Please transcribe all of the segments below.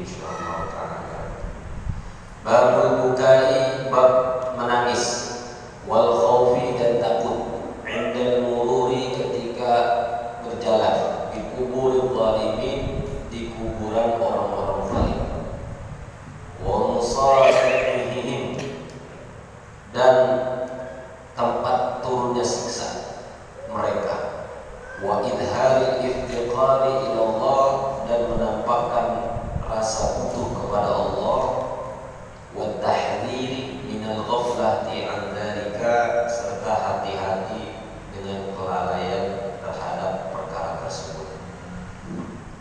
insyaallah taala. Babul bukai, bab menangis, wal khaufi dan takut, indal mururi ketika berjalan, di kuburil zalimin, di kuburan orang-orang zalim, wa musafihim, dan tempat turunnya siksa mereka, wa idharil iftiqari ila Allah, dan menampakkan rasa butuh kepada Allah, wa tahdhiri minal ghaflati an dzalika, serta hati-hati dengan kelalaian terhadap perkara tersebut.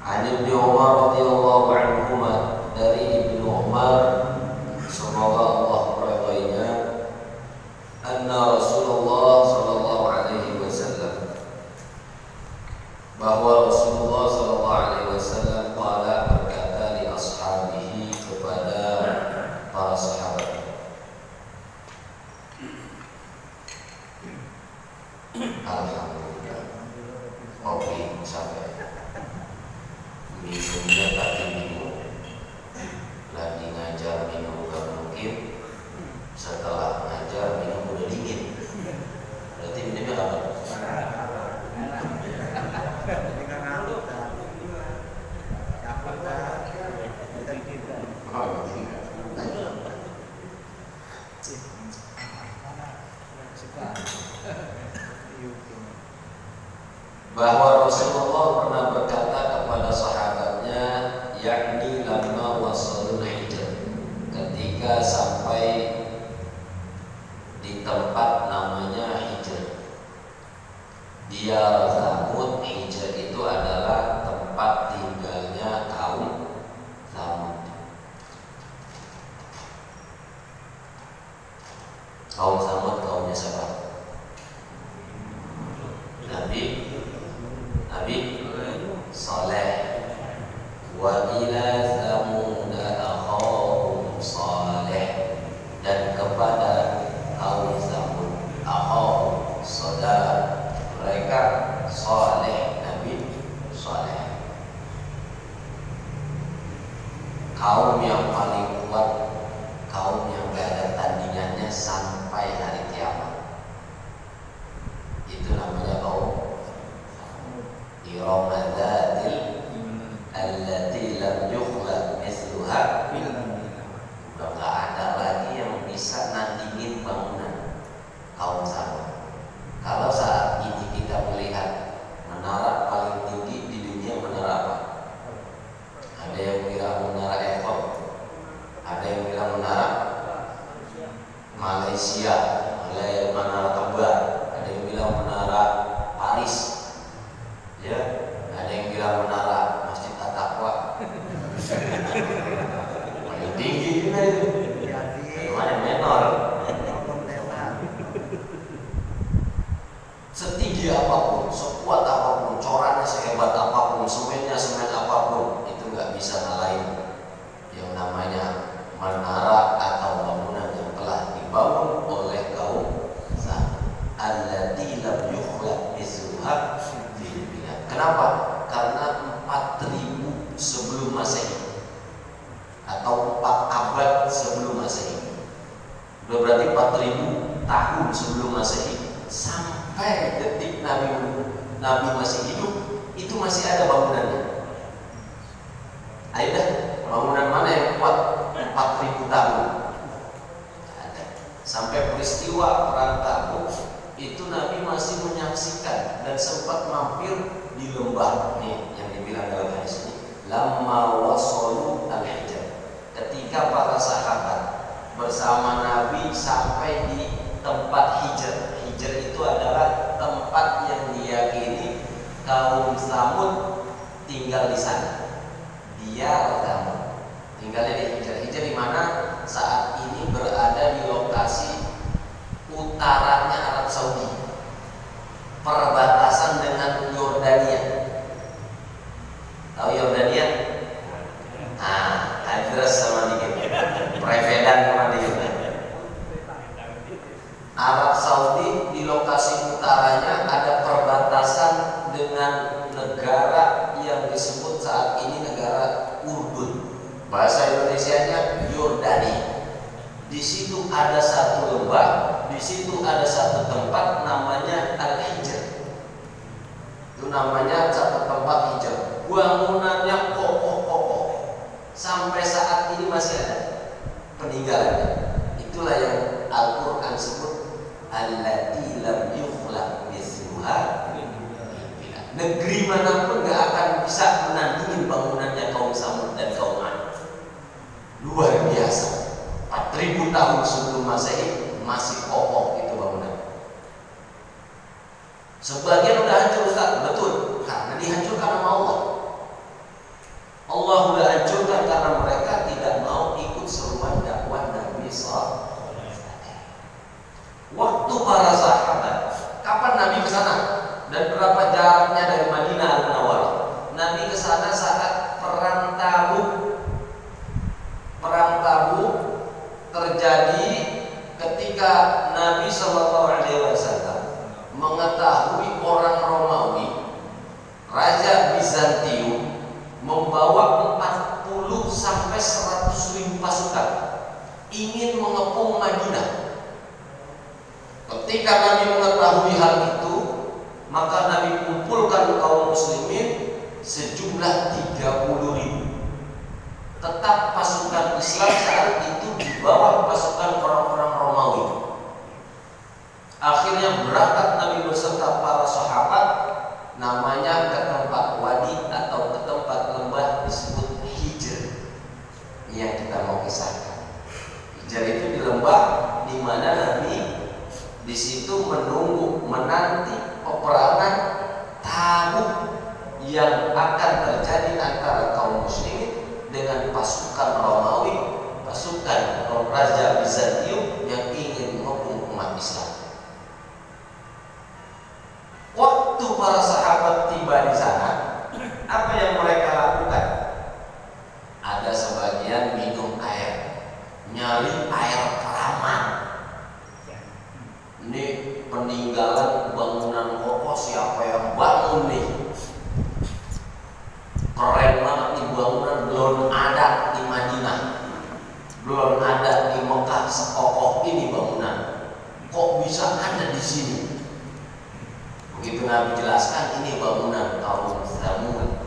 An Ibnu Umar radhiyallahu anhuma, dari Ibnu Umar semoga Allah meridainya, anna Rasulullah sallallahu alaihi wasallam, bahwa Rasulullah sallallahu alaihi wasallam qala, berkata, li ashabihi, kepada para sahabat, alhamdulillah, kopi sampai minumnya tadi minum, lagi ngajar minum gak mungkin, setelah ngajar minum udah dingin, berarti minumnya apa? Bahwa Rasulullah pernah berkata kepada sahabatnya, yakni lamma wasalul hijr, ketika sampai di tempat namanya Hijr, Diyar Thamud. Hijr itu adalah tempat tinggalnya kaum Thamud. Kaum Thamud kaumnya siapa? Nabi Saleh. Wa ila Thamud akhahum Saleh, dan kepada kaum Thamud akhahum, saudara mereka Saleh, Nabi Saleh. Kaum yang paling kuat, kaum yang gak ada tandingannya sampai hari kiamat, itu namanya kaum Iram dzatil allati lam yukhlaq mithluha. Udah gak ada lagi yang bisa nandingin bangunan kaum Thamud. Kalau saat ini kita melihat menara paling tinggi di dunia, menara apa? Ada yang bilang menara Eiffel, ada yang bilang menara Malaysia, ada yang menara Kembar, ada yang bilang menara Paris, ya, ada yang bilang menara Masjid At-Taqwa. Paling tinggi juga itu. Mana menor? Setinggi apapun, sekuat apapun, corannya sehebat apapun, semennya semen apapun, itu nggak bisa ngalahin yang namanya menara atau bangunan yang telah dibangun oleh kaum Thamud. Allati lam yukhlaq mithluha fil bilad. Kenapa? Karena 4000 sebelum Masehi atau 4 abad sebelum Masehi. Udah berarti 4000 tahun sebelum Masehi, sampai detik Nabi masih hidup, itu masih ada bangunannya. Ayo dah, bangunan mana yang kuat 4000 tahun? Ada. Sampai peristiwa perang Tabuk itu Nabi masih menyaksikan dan sempat mampir di lembah nih yang dibilang dalam hadis ini, lamma wasalu al-Hijr, ketika para sahabat bersama Nabi sampai di tempat Hijr. Hijr itu adalah tempat yang diyakini kaum Thamud tinggal di sana. Dia Thamud tinggalnya di Hijr. Hijr di mana saat ini berada di lokasi utaranya Arab Saudi, perbatasan dengan Yordania. Tahu Yordania? Nah, address sama dikit, Prevedan sama dikit. Arab Saudi di lokasi utaranya ada perbatasan dengan negara yang disebut saat ini negara Urdun. bahasa Indonesianya Yordani. Di situ ada satu lembah, di situ ada satu tempat namanya Al-Hijr. Itu namanya satu tempat hijr. Bangunannya kokoh-kokoh. Sampai saat ini masih ada peninggalannya. Itulah yang Al-Quran sebut allati lam yukhlaq mithluha. Negeri manapun gak akan bisa menandingi bangunannya kaum Samud dan kaum Ad. Luar biasa. 4.000 tahun sebelum Masehi masih kokoh itu bangunan. Sebagian udah hancur, Ustaz. Betul, karena dihancurkan sama Allah. Allah udah hancurkan karena mereka tidak mau ikut seruan dakwah Nabi SAW. Waktu para sahabat, kapan Nabi ke sana? Dan berapa jaraknya dari Madinah Al-Munawwarah? Nabi ke sana saat perang Tabuk. Perang Tabuk terjadi ketika Nabi SAW mengetahui orang Romawi, Raja Bizantium membawa 40 sampai 100.000 pasukan ingin mengepung Madinah. Ketika Nabi mengetahui hal itu, maka Nabi kumpulkan kaum muslimin sejumlah 30.000. Tetap pasukan Islam saat itu di bawah pasukan orang-orang Romawi. Akhirnya berangkat Nabi beserta para sahabat, namanya ke tempat wadi atau ke tempat lembah disebut Hijr. Ini yang kita mau kisahkan. Hijr itu di lembah di mana Nabi di situ menanti peperangan Tabuk yang akan terjadi antara kaum muslimin dengan pasukan Romawi, pasukan Raja Bizantium yang ingin mengepung umat Islam. Waktu para sahabat tiba di sana, apa yang mereka lakukan? Ada sebagian minum air, nyari air keramat. Ini peninggalan bangunan kokoh, siapa yang bangun nih? Keren banget nih bangunan, belum ada di Madinah, belum ada di Mekah sekokoh ini bangunan. Kok bisa ada di sini? Begitu Nabi jelaskan, ini bangunan kaum Samud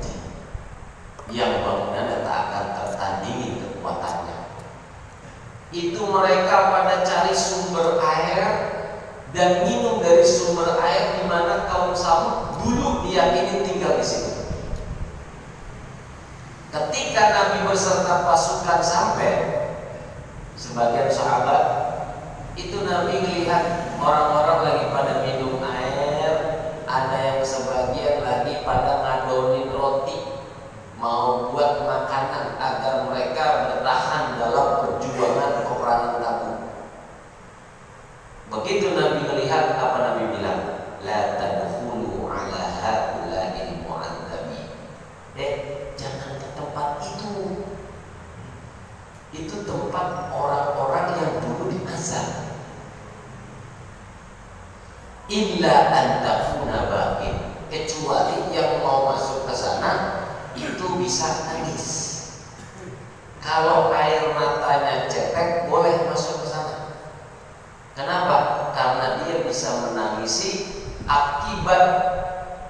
yang bangunannya tak akan tertandingi kekuatannya. Itu mereka pada cari sumber air dan minum dari sumber air di mana kaum Samud dulu diyakini tinggal di situ. Ketika Nabi beserta pasukan sampai, sebagian sahabat itu Nabi melihat orang-orang lagi pada minum air, ada yang sebagian lagi pada ngadonin roti, mau buat makanan agar mereka bertahan dalam perjuangan peperangan Tabuk. Begitu Nabi melihat, apa Nabi bilang? La tadkhulu ala haula'il mu'adzabi. Jangan ke tempat itu. Itu tempat orang-orang yang dulu diazab. Illa an takuna baqin, kecuali yang mau masuk ke sana itu bisa nangis. Kalau air matanya cetek boleh masuk ke sana. Kenapa? Karena dia bisa menangisi akibat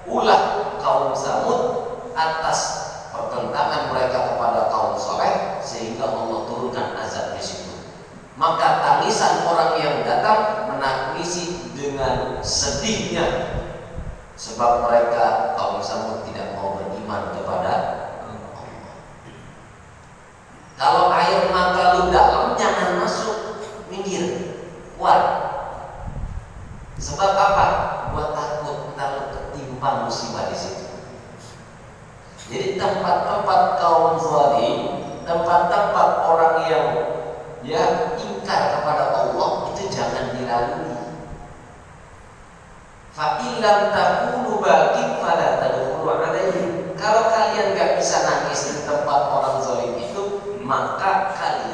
ulah kaum Samud atas pertentangan mereka kepada kaum Saleh, sehingga Allah turunkan azab di situ. Maka tangisan orang yang datang menangisi dengan sedihnya, sebab mereka kaum Samud tidak mau beriman kepada Allah. Kalau air mata lu dalam, jangan masuk, minggir, keluar. Sebab apa? Gua takut ntar lu ketimpa musibah di situ. Jadi tempat-tempat kaum zalim, tempat-tempat orang yang ingkar kepada Allah, itu jangan dilalui. Fa illam takunu baqin fala tadkhulu alaihim. Kalau kalian gak bisa nangis di tempat orang zalim itu, maka kalian